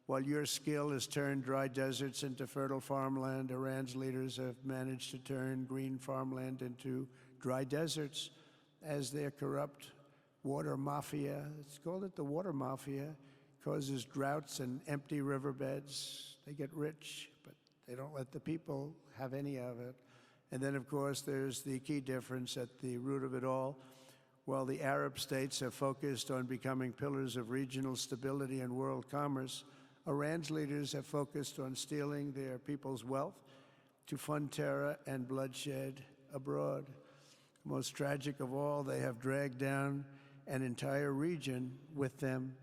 While your skill has turned dry deserts into fertile farmland, Iran's leaders have managed to turn green farmland into dry deserts as their corrupt water mafia, it's called it the water mafia, causes droughts and empty riverbeds. They get rich, but they don't let the people have any of it. And then, of course, there's the key difference at the root of it all. While the Arab states have focused on becoming pillars of regional stability and world commerce, Iran's leaders have focused on stealing their people's wealth to fund terror and bloodshed abroad. Most tragic of all, they have dragged down an entire region with them.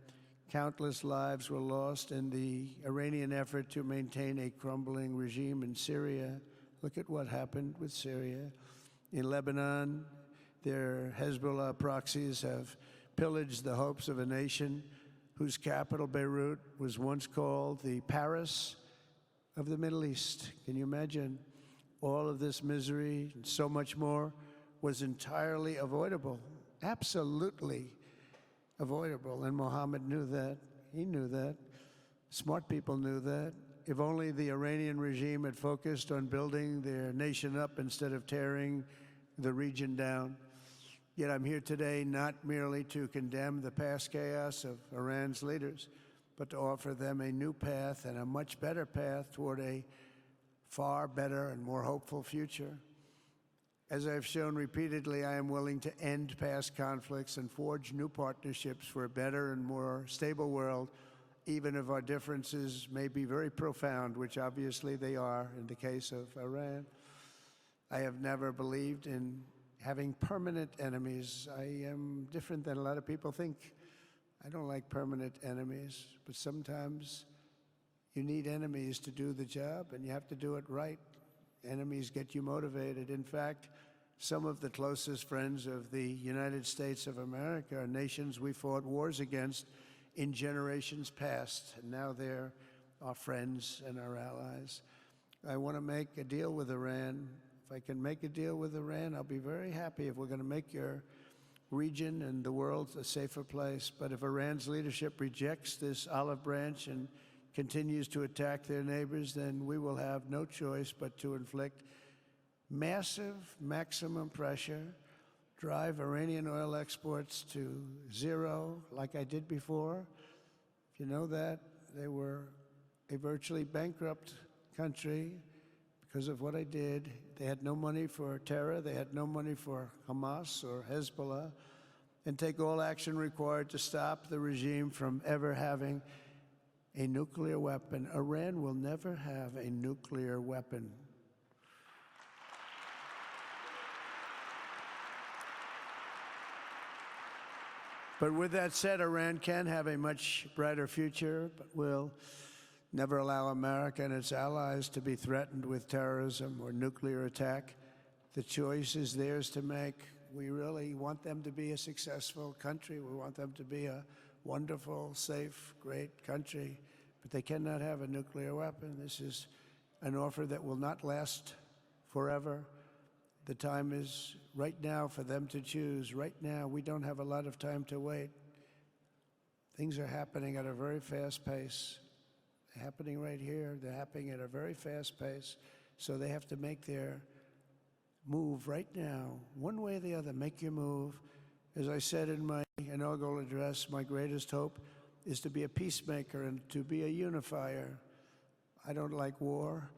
Countless lives were lost in the Iranian effort to maintain a crumbling regime in Syria. Look at what happened with Syria. In Lebanon, their Hezbollah proxies have pillaged the hopes of a nation whose capital, Beirut, was once called the Paris of the Middle East. Can you imagine? All of this misery and so much more was entirely avoidable, absolutely avoidable. And Mohammed knew that. He knew that. Smart people knew that. If only the Iranian regime had focused on building their nation up instead of tearing the region down. Yet I'm here today not merely to condemn the past chaos of Iran's leaders, but to offer them a new path and a much better path toward a far better and more hopeful future. As I've shown repeatedly, I am willing to end past conflicts and forge new partnerships for a better and more stable world, even if our differences may be very profound, which obviously they are in the case of Iran. I have never believed in having permanent enemies. I am different than a lot of people think. I don't like permanent enemies, but sometimes you need enemies to do the job, and you have to do it right. Enemies get you motivated. In fact, some of the closest friends of the United States of America are nations we fought wars against in generations past, and now they're our friends and our allies. I want to make a deal with Iran. If I can make a deal with Iran, I'll be very happy if we're going to make your region and the world a safer place. But if Iran's leadership rejects this olive branch and continues to attack their neighbors, then we will have no choice but to inflict massive maximum pressure, drive Iranian oil exports to zero like I did before. If you know that, they were a virtually bankrupt country because of what I did. They had no money for terror. They had no money for Hamas or Hezbollah, and take all action required to stop the regime from ever having a nuclear weapon. Iran will never have a nuclear weapon. But with that said, Iran can have a much brighter future, but will never allow America and its allies to be threatened with terrorism or nuclear attack. The choice is theirs to make. We really want them to be a successful country. We want them to be a wonderful, safe, great country, but they cannot have a nuclear weapon. This is an offer that will not last forever. The time is right now for them to choose. Right now, we don't have a lot of time to wait. Things are happening at a very fast pace. They're happening right here. They're happening at a very fast pace. So they have to make their move right now, one way or the other. Make your move. As I said in my inaugural address, my greatest hope is to be a peacemaker and to be a unifier. I don't like war.